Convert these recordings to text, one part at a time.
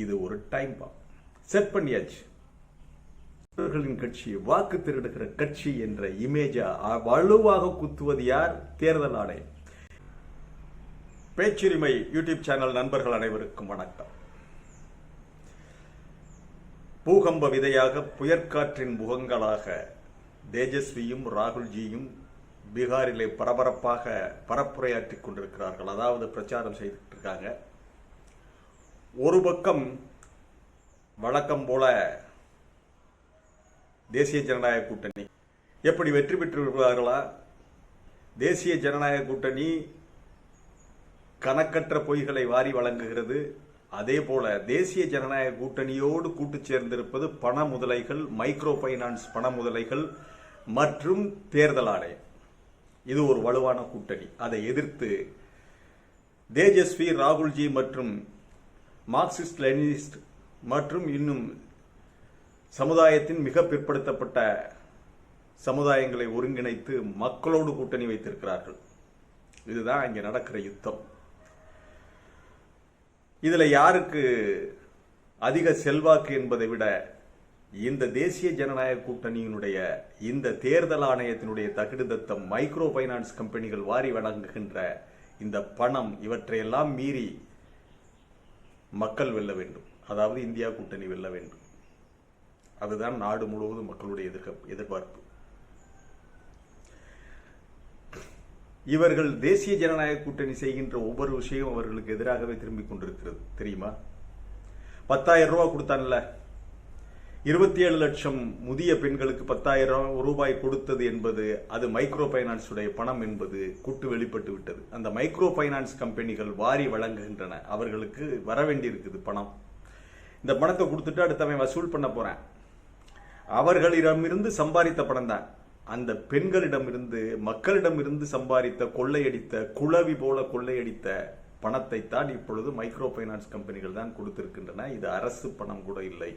இது ஒரு time balm set பண்ணியாச்சு. கட்சி வாக்கு திருடுகிற கட்சி என்ற இமேஜை வலுவாக குத்துவது யார்? தேர்தல் ஆணையம். பேச்சுரிமை யூடியூப் சேனல் நண்பர்கள் அனைவருக்கும் வணக்கம். பூகம்ப விதையாக புயற்காற்றின் முகங்களாக தேஜஸ்வியும் ராகுல்ஜியும் பீகாரிலே பரபரப்பாக பரப்புரையாற்றிக் கொண்டிருக்கிறார்கள். அதாவது பிரச்சாரம் செய்துட்டு இருக்காங்க. ஒரு பக்கம் வழக்கம் போல தேசிய ஜனநாயக கூட்டணி எப்படி வெற்றி பெற்று விடுவார்களா? தேசிய ஜனநாயக கூட்டணி கணக்கற்ற பொய்களை வாரி வழங்குகிறது. அதே போல தேசிய ஜனநாயக கூட்டணியோடு கூட்டு சேர்ந்திருப்பது பண முதலைகள், மைக்ரோ பைனான்ஸ் பண முதலைகள் மற்றும் தேர்தல் ஆணையம். இது ஒரு வலுவான கூட்டணி. அதை எதிர்த்து தேஜஸ்வி, ராகுல்ஜி மற்றும் மார்க்சிஸ்ட் லெனினிஸ்ட் மற்றும் இன்னும் சமுதாயத்தின் மிக பிற்படுத்தப்பட்ட சமுதாயங்களை ஒருங்கிணைத்து மக்களோடு கூட்டணி வைத்திருக்கிறார்கள். இதுதான் இங்க நடக்கிற யுத்தம். இதுல யாருக்கு அதிக செல்வாக்கு என்பதை விட இந்த தேசிய ஜனநாயக கூட்டணியினுடைய இந்த தேர்தல் ஆணையத்தினுடைய தகுடுதத்தம், மைக்ரோ பைனான்ஸ் கம்பெனிகள் வாரி வழங்குகின்ற இந்த பணம், இவற்றையெல்லாம் மீறி மக்கள் வெல்ல வேண்டும். அதாவது இந்தியா கூட்டணி வெல்ல வேண்டும். அதுதான் நாடு முழுவதும் மக்களுடைய எதிர்பார்ப்பு. இவர்கள் தேசிய ஜனநாயக கூட்டணி செய்கின்ற ஒவ்வொரு விஷயம் அவர்களுக்கு எதிராகவே திரும்பிக் கொண்டிருக்கிறது. தெரியுமா? 10,000 ரூபாய் கொடுத்தான்ல, 27 லட்சம் முதிய பெண்களுக்கு 10,000 ரூபாய் கொடுத்தது என்பது அது மைக்ரோ பைனான்ஸ் உடைய பணம் என்பது கூட்டு வெளிப்பட்டு விட்டது. அந்த மைக்ரோ பைனான்ஸ் கம்பெனிகள் வாரி வழங்குகின்றன. அவர்களுக்கு வர வேண்டியிருக்குது பணம். இந்த பணத்தை கொடுத்துட்டு அடுத்தவன் வசூல் பண்ண போறேன். அவர்களிடமிருந்து சம்பாதித்த பணம் தான். அந்த பெண்களிடமிருந்து, மக்களிடமிருந்து சம்பாதித்த, கொள்ளையடித்த, குளவி போல கொள்ளையடித்த பணத்தை தான் இப்பொழுது மைக்ரோ பைனான்ஸ் கம்பெனிகள் தான் கொடுத்திருக்கின்றன. இது அரசு பணம் கூட இல்லை.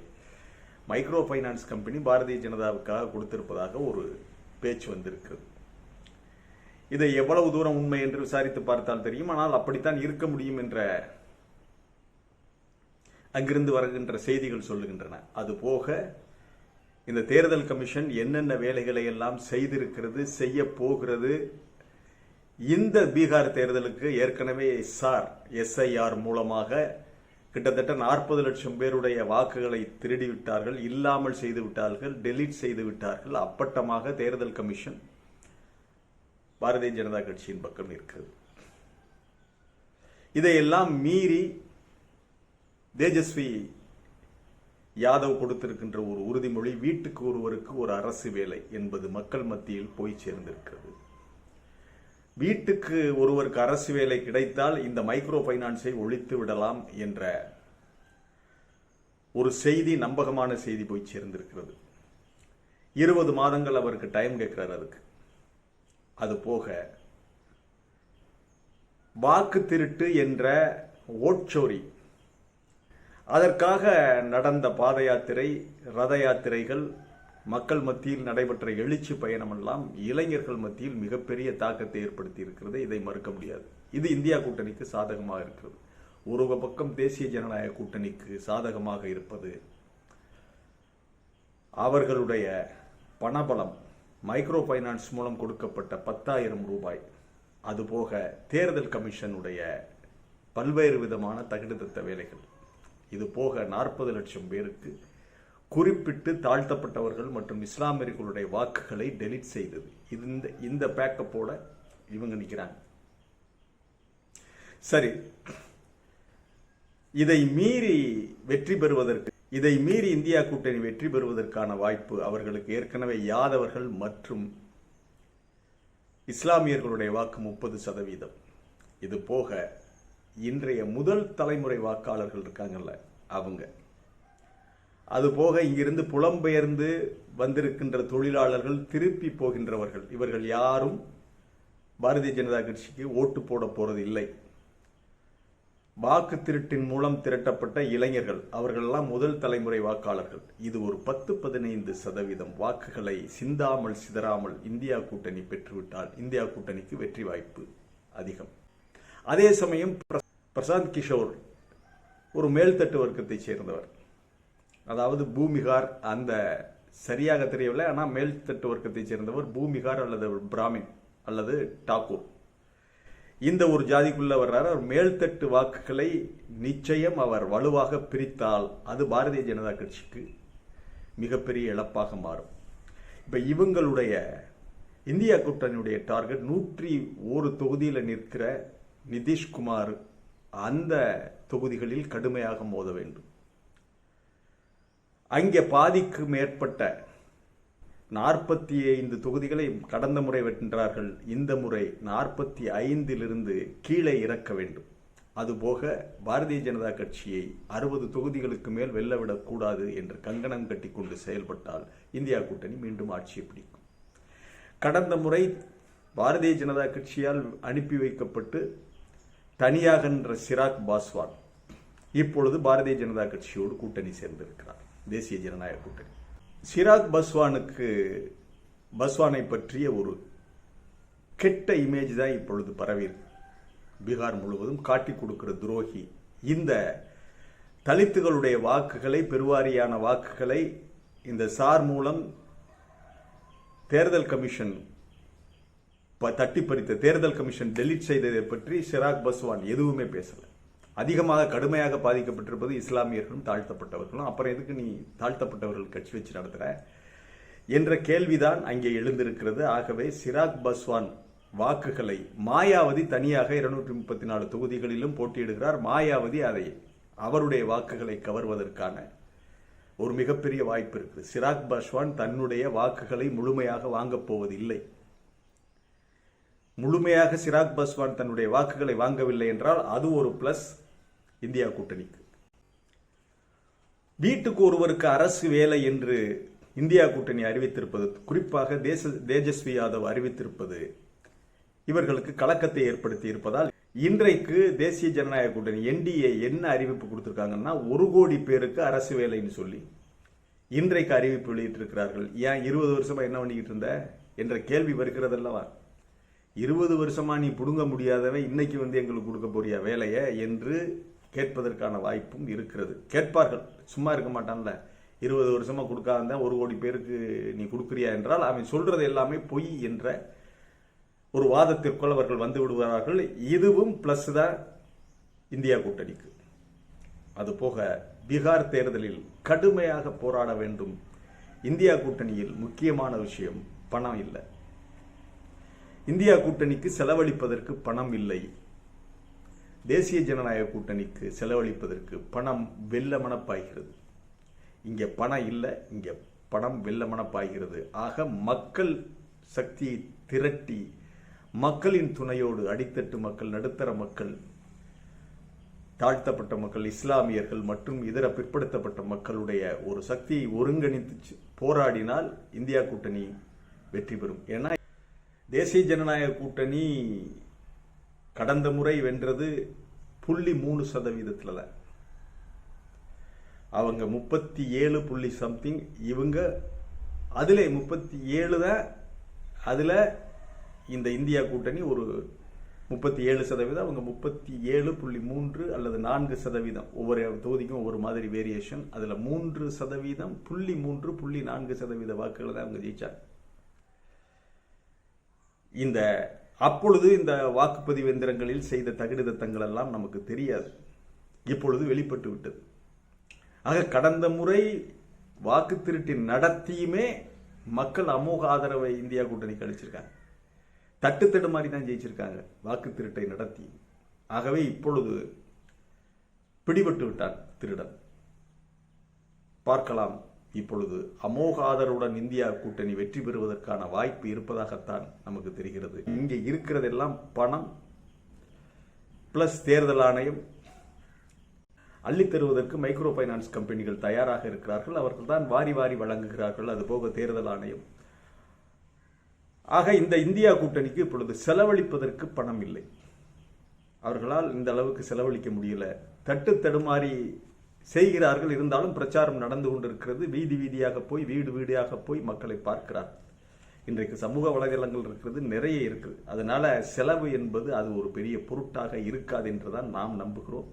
மைக்ரோ பைனான்ஸ் கம்பெனி பாரதிய ஜனதாவுக்காக கொடுத்திருப்பதாக ஒரு பேச்சு வந்திருக்கிறது. இதை எவ்வளவு தூரம் உண்மை என்று விசாரித்து பார்த்தால் தெரியும். ஆனால் அப்படித்தான் இருக்க முடியும் என்ற அங்கிருந்து வருகின்ற செய்திகள் சொல்லுகின்றன. அதுபோக இந்த தேர்தல் கமிஷன் என்னென்ன வேலைகளை எல்லாம் செய்திருக்கிறது, செய்ய போகிறது. இந்த பீகார் தேர்தலுக்கு ஏற்கனவே எஸ்ஐஆர் மூலமாக கிட்டத்தட்ட 40 லட்சம் பேருடைய வாக்குகளை திருடிவிட்டார்கள், இல்லாமல் செய்து விட்டார்கள், டெலீட் செய்து விட்டார்கள். அப்பட்டமாக தேர்தல் கமிஷன் பாரதிய ஜனதா கட்சியின் பக்கம் இருக்கிறது. இதையெல்லாம் மீறி தேஜஸ்வி யாதவ் கொடுத்திருக்கின்ற ஒரு உறுதிமொழி, வீட்டுக்கு ஒருவருக்கு ஒரு அரசு வேலை என்பது மக்கள் மத்தியில் போய் சேர்ந்திருக்கிறது. வீட்டுக்கு ஒருவருக்கு அரசு வேலை கிடைத்தால் இந்த மைக்ரோ பைனான்ஸை ஒழித்து விடலாம் என்ற ஒரு செய்தி, நம்பகமான செய்தி போய் சேர்ந்திருக்கிறது. 20 மாதங்கள் அவருக்கு டைம் கேட்கிறார் அதுக்கு. அது போக வாக்கு திருட்டு என்ற ஓட்சோரி, அதற்காக நடந்த பாத யாத்திரை, ரத யாத்திரைகள், மக்கள் மத்தியில் நடைபெற்ற எழுச்சி பயணம் எல்லாம் இளைஞர்கள் மத்தியில் மிகப்பெரிய தாக்கத்தை ஏற்படுத்தி இருக்கிறது. இதை மறுக்க முடியாது. இது இந்தியா கூட்டணிக்கு சாதகமாக இருக்கிறது. ஒரு பக்கம் தேசிய ஜனநாயக கூட்டணிக்கு சாதகமாக இருப்பது அவர்களுடைய பணபலம், மைக்ரோ பைனான்ஸ் மூலம் கொடுக்கப்பட்ட 10,000 ரூபாய், அதுபோக தேர்தல் கமிஷனுடைய பல்வேறு விதமான தகுடுதத்த வேலைகள். இது போக 40 லட்சம் பேருக்கு குறிப்பிட்டு தாழ்த்தப்பட்டவர்கள் மற்றும் இஸ்லாமியர்களுடைய வாக்குகளை டெலிட் செய்தது. இந்த பேக்கப்போட இவங்க நிற்கிறாங்க. சரி, இதை மீறி இந்தியா கூட்டணி வெற்றி பெறுவதற்கான வாய்ப்பு அவர்களுக்கு ஏற்கனவே யாதவர்கள் மற்றும் இஸ்லாமியர்களுடைய வாக்கு 30%. இது போக இன்றைய முதல் தலைமுறை வாக்காளர்கள் இருக்காங்கல்ல, அவங்க, அதுபோக இங்கிருந்து புலம்பெயர்ந்து வந்திருக்கின்ற தொழிலாளர்கள், திருப்பி போகின்றவர்கள், இவர்கள் யாரும் பாரதிய ஜனதா கட்சிக்கு ஓட்டு போட போறது இல்லை. வாக்கு திருட்டின் மூலம் திரட்டப்பட்ட இளைஞர்கள், அவர்களெல்லாம் முதல் தலைமுறை வாக்காளர்கள். இது ஒரு 10-15% வாக்குகளை சிந்தாமல் சிதறாமல் இந்தியா கூட்டணி பெற்றுவிட்டால் இந்தியா கூட்டணிக்கு வெற்றி வாய்ப்பு அதிகம். அதே சமயம் பிரசாந்த் கிஷோர் ஒரு மேல்தட்டு வர்க்கத்தை சேர்ந்தவர். அதாவது பூமிகார், அந்த சரியாக தெரியவில்லை, ஆனால் மேல்தட்டு வர்க்கத்தை சேர்ந்தவர், பூமிகார் அல்லது பிராமின் அல்லது டாக்கூர், இந்த ஒரு ஜாதிக்குள்ள வர்றாரு. அவர் மேல்தட்டு வாக்குகளை நிச்சயம் அவர் வலுவாக பிரித்தால் அது பாரதிய ஜனதா கட்சிக்கு மிகப்பெரிய இழப்பாக மாறும். இப்ப இவங்களுடைய இந்தியா கூட்டணியுடைய டார்கெட் 101 தொகுதியில் நிற்கிற நிதிஷ்குமார் அந்த தொகுதிகளில் கடுமையாக மோத வேண்டும். அங்கே பாதிக்கு மேற்பட்ட 45 தொகுதிகளை கடந்த முறை வென்றார்கள். இந்த முறை 45 கீழே இறக்க வேண்டும். அதுபோக பாரதிய ஜனதா கட்சியை 60 தொகுதிகளுக்கு மேல் வெல்லவிடக்கூடாது என்று கங்கணம் கட்டி கொண்டு செயல்பட்டால் இந்தியா கூட்டணி மீண்டும் ஆட்சியை பிடிக்கும். கடந்த முறை பாரதிய ஜனதா கட்சியால் அனுப்பி வைக்கப்பட்டு தனியாக நின்ற சிராக் பாஸ்வான் இப்பொழுது பாரதிய ஜனதா கட்சியோடு கூட்டணி சேர்ந்திருக்கிறார், தேசிய ஜனநாயக கூட்டணி. சிராக் பாஸ்வானை பற்றிய ஒரு கெட்ட இமேஜ் தான் இப்பொழுது பரவி பீகார் முழுவதும் காட்டி கொடுக்கிற துரோகி. இந்த தலித்துகளுடைய வாக்குகளை, பெருவாரியான வாக்குகளை இந்த சார் மூலம் தேர்தல் கமிஷன் தட்டி பறித்த தேர்தல் கமிஷன் டெலீட் செய்ததை பற்றி சிராக் பாஸ்வான் எதுவுமே பேசல. அதிகமாக கடுமையாக பாதிக்கப்பட்டிருப்பது இஸ்லாமியர்களும் தாழ்த்தப்பட்டவர்களும். அப்புறம் எதுக்கு நீ தாழ்த்தப்பட்டவர்கள் கட்சி வச்சு நடத்துற என்ற கேள்விதான் அங்கே எழுந்திருக்கிறது. ஆகவே சிராக் பாஸ்வான் வாக்குகளை மாயாவதி தனியாக 234 தொகுதிகளிலும் போட்டியிடுகிறார். மாயாவதி அதை அவருடைய வாக்குகளை கவர்வதற்கான ஒரு மிகப்பெரிய வாய்ப்பு இருக்கு. சிராக் பாஸ்வான் தன்னுடைய வாக்குகளை முழுமையாக வாங்கப் போவதில்லை. முழுமையாக சிராக் பாஸ்வான் தன்னுடைய வாக்குகளை வாங்கவில்லை என்றால் அது ஒரு பிளஸ் இந்தியா கூட்டணிக்கு. வீட்டுக்கு ஒருவருக்கு அரசு வேலை என்று இந்தியா கூட்டணி அறிவித்திருப்பது, குறிப்பாக தேஜஸ்வி யாதவ் அறிவித்திருப்பது இவர்களுக்கு கலக்கத்தை ஏற்படுத்தி இருப்பதால் இன்றைக்கு தேசிய ஜனநாயக கூட்டணி என்டிஏ என்ன அறிவிப்பு கொடுத்திருக்காங்கன்னா 1 கோடி பேருக்கு அரசு வேலைன்னு சொல்லி இன்றைக்கு அறிவிப்பு வெளியிட்டிருக்கிறார்கள். ஏன் 20 வருஷமா என்ன பண்ணிக்கிட்டு இருந்த என்ற கேள்வி வருகிறதல்லவா. 20 வருஷமா நீ புடுங்க முடியாதவை இன்னைக்கு எங்களுக்கு கொடுக்க போறியா வேலையை என்று கேட்பதற்கான வாய்ப்பும் இருக்கிறது. கேட்பார்கள், சும்மா இருக்க மாட்டான்ல. 20 வருஷமா கொடுக்காத 1 கோடி பேருக்கு நீ கொடுக்குறியா என்றால் அவன் சொல்றது எல்லாமே பொய் என்ற ஒரு வாதத்திற்குள் அவர்கள் வந்து விடுவார்கள். இதுவும் பிளஸ் தான் இந்தியா கூட்டணிக்கு. அதுபோக பீகார் தேர்தலில் கடுமையாக போராட வேண்டும். இந்தியா கூட்டணியில் முக்கியமான விஷயம் பணம் இல்லை. இந்தியா கூட்டணிக்கு செலவழிப்பதற்கு பணம் இல்லை. தேசிய ஜனநாயக கூட்டணிக்கு செலவழிப்பதற்கு பணம் வெள்ளமன பாய்கிறது. இங்கே பணம் இல்லை, இங்கே பணம் வெள்ளமன பாய்கிறது. ஆக மக்கள் சக்தியை திரட்டி மக்களின் துணையோடு அடித்தட்டு மக்கள், நடுத்தர மக்கள், தாழ்த்தப்பட்ட மக்கள், இஸ்லாமியர்கள் மற்றும் இதர பிற்படுத்தப்பட்ட மக்களுடைய ஒரு சக்தியை ஒருங்கிணைத்து போராடினால் இந்தியா கூட்டணி வெற்றி பெறும். ஏன்னா தேசிய ஜனநாயக கூட்டணி கடந்த முறை வென்றது 0.3% தான். அவங்க 37 சம்திங், இவங்க அதுல 37 தான். அதுல இந்த இந்தியா கூட்டணி ஒரு 37%, அவங்க 37.3 அல்லது 4%. ஒவ்வொரு தொகுதிக்கும் ஒவ்வொரு மாதிரி வேரியேஷன். அதுல 3%, 0.3, 0.4% வாக்குகளை தான் அவங்க ஜெயிச்சாங்க. இந்த அப்பொழுது இந்த வாக்குப்பதிவு எந்திரங்களில் செய்த தகுதித்தங்கள் எல்லாம் நமக்கு தெரியாது, இப்பொழுது வெளிப்பட்டு விட்டது. ஆக கடந்த முறை வாக்கு திருட்டு நடத்தியுமே மக்கள் அமோக ஆதரவை இந்தியா கூட்டணிக்கு அளிச்சிருக்காங்க. தட்டு மாதிரி தான் ஜெயிச்சிருக்காங்க வாக்கு திருட்டை நடத்தி. ஆகவே இப்பொழுது பிடிபட்டு விட்டான் திருடன். பார்க்கலாம், இப்பொழுது அமோக ஆதரவுடன் இந்தியா கூட்டணி வெற்றி பெறுவதற்கான வாய்ப்பு இருப்பதாகத்தான் நமக்கு தெரிகிறது. இங்கே இருக்கிறதெல்லாம் பணம் பிளஸ் தேர்தல் ஆணையம் அள்ளித்தருவதற்கு மைக்ரோ பைனான்ஸ் கம்பெனிகள் தயாராக இருக்கிறார்கள். அவர்கள் தான் வாரி வாரி வழங்குகிறார்கள். அதுபோக தேர்தல் ஆணையம். ஆக இந்த இந்தியா கூட்டணிக்கு இப்பொழுது செலவழிப்பதற்கு பணம் இல்லை. அவர்களால் இந்த அளவுக்கு செலவழிக்க முடியல. தட்டு தடுமாறி செய்கிறார்கள். இருந்தாலும் பிரச்சாரம் நடந்து கொண்டிருக்கிறது. வீதி வீதியாக போய், வீடு வீடியாக போய் மக்களை பார்க்கிறார். இன்றைக்கு சமூக வலைதளங்கள் இருக்கிறது, நிறைய இருக்குது. அதனால செலவு என்பது அது ஒரு பெரிய பொருட்டாக இருக்காது என்றுதான் நாம் நம்புகிறோம்.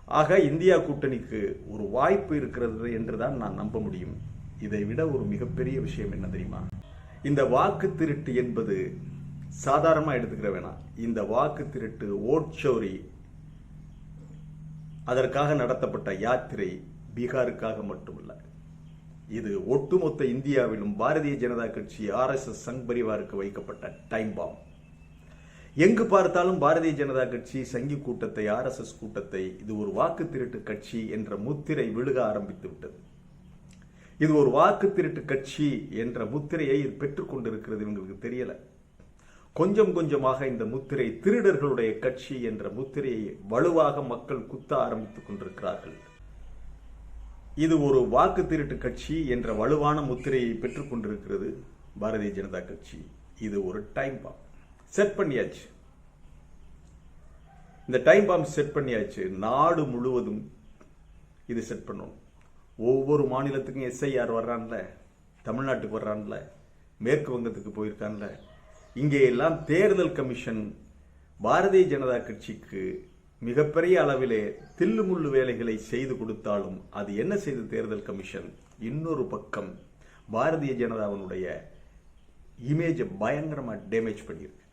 ஆக இந்தியா கூட்டணிக்கு ஒரு வாய்ப்பு இருக்கிறது என்றுதான் நான் நம்ப முடியும். இதை விட ஒரு மிகப்பெரிய விஷயம் என்ன தெரியுமா? இந்த வாக்கு திருட்டு என்பது சாதாரணமா எடுத்துக்கிற வேணாம். இந்த வாக்கு திருட்டு, ஓட்சோரி, அதற்காக நடத்தப்பட்ட யாத்திரை பீகாருக்காக மட்டுமல்ல. இது ஒட்டுமொத்த இந்தியாவிலும் பாரதிய ஜனதா கட்சி, RSS, சங் பரிவாருக்கு வைக்கப்பட்ட டைம் பாம். எங்கு பார்த்தாலும் பாரதிய ஜனதா கட்சி, சங்கி கூட்டத்தை, RSS கூட்டத்தை இது ஒரு வாக்கு திருட்டு கட்சி என்ற முத்திரை விழுக ஆரம்பித்து விட்டது. இது ஒரு வாக்கு திருட்டு கட்சி என்ற முத்திரையை பெற்றுக் கொண்டிருக்கிறது. இவங்களுக்கு தெரியல. கொஞ்சம் கொஞ்சமாக இந்த முத்திரை திருடர்களுடைய கட்சி என்ற முத்திரையை வலுவாக மக்கள் குத்த ஆரம்பித்துக் கொண்டிருக்கிறார்கள். இது ஒரு வாக்கு திருட்டு கட்சி என்ற வலுவான முத்திரையை பெற்றுக் கொண்டிருக்கிறது பாரதிய ஜனதா கட்சி. இது ஒரு டைம் பாம் செட் பண்ணியாச்சு. இந்த டைம் பாம் செட் பண்ணியாச்சு. நாடு முழுவதும் இது செட் பண்ணணும். ஒவ்வொரு மாநிலத்துக்கும் SIR வர்றான்ல, தமிழ்நாட்டுக்கு வர்றான்ல, மேற்கு வங்கத்துக்கு போயிருக்கான்ல, இங்கே எல்லாம் தேர்தல் கமிஷன் பாரதிய ஜனதா கட்சிக்கு மிகப்பெரிய அளவிலே தில்லுமுள்ளு வேலைகளை செய்து கொடுத்தாலும் அது என்ன செய்து தேர்தல் கமிஷன் இன்னொரு பக்கம் பாரதிய ஜனதாவினுடைய இமேஜை பயங்கரமா டேமேஜ் பண்ணியிருக்கு.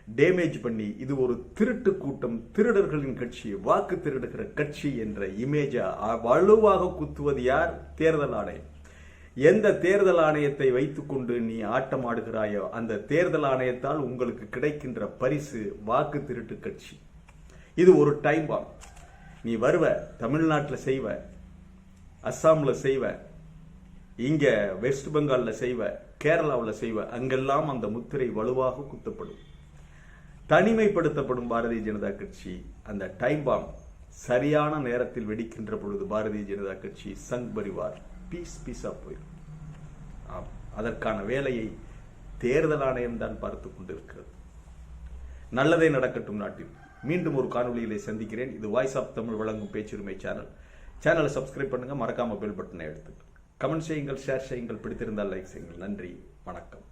டேமேஜ் பண்ணி இது ஒரு திருட்டு கூட்டம், திருடர்களின் கட்சி, வாக்கு திருடுகிற கட்சி என்ற இமேஜை வலுவாக குத்துவது யார்? தேர்தல் ஆணையம். எந்த தேர்தல் ஆணையத்தை வைத்துக்கொண்டு நீ ஆட்டம் ஆடுகிறாயோ அந்த தேர்தல் ஆணையத்தால் உங்களுக்கு கிடைக்கின்ற பரிசு வாக்கு திருட்டு கட்சி. இது ஒரு டைம் பாம். நீ வருவ, தமிழ்நாட்டில் செய்வ, அஸ்ஸாம்ல செய்வ, இங்க வெஸ்ட் பெங்கால்ல செய்வ, கேரளாவில் செய்வ, அங்கெல்லாம் அந்த முத்திரை வலுவாக குத்தப்படும், தனிமைப்படுத்தப்படும் பாரதிய ஜனதா கட்சி. அந்த டைம் பாம் சரியான நேரத்தில் வெடிக்கின்ற பொழுது பாரதிய ஜனதா கட்சி, சங் பரிவார் பீஸா போயிடும். அதற்கான வேலையை தேர்தல் ஆணையம் தான் பார்த்துக் கொண்டிருக்கிறது. நல்லதே நடக்கட்டும் நாட்டில். மீண்டும் ஒரு காணொலியிலே சந்திக்கிறேன். இது வாய்ஸ் ஆஃப் தமிழ் வழங்கும் பேச்சுரிமை சேனல். சேனலை சப்ஸ்கிரைப் பண்ணுங்க, மறக்காம பெல் பட்டனை எடுத்துங்க, கமெண்ட் செய்யுங்கள், ஷேர் செய்யுங்கள், பிடித்திருந்தால் லைக் செய்யுங்கள். நன்றி, வணக்கம்.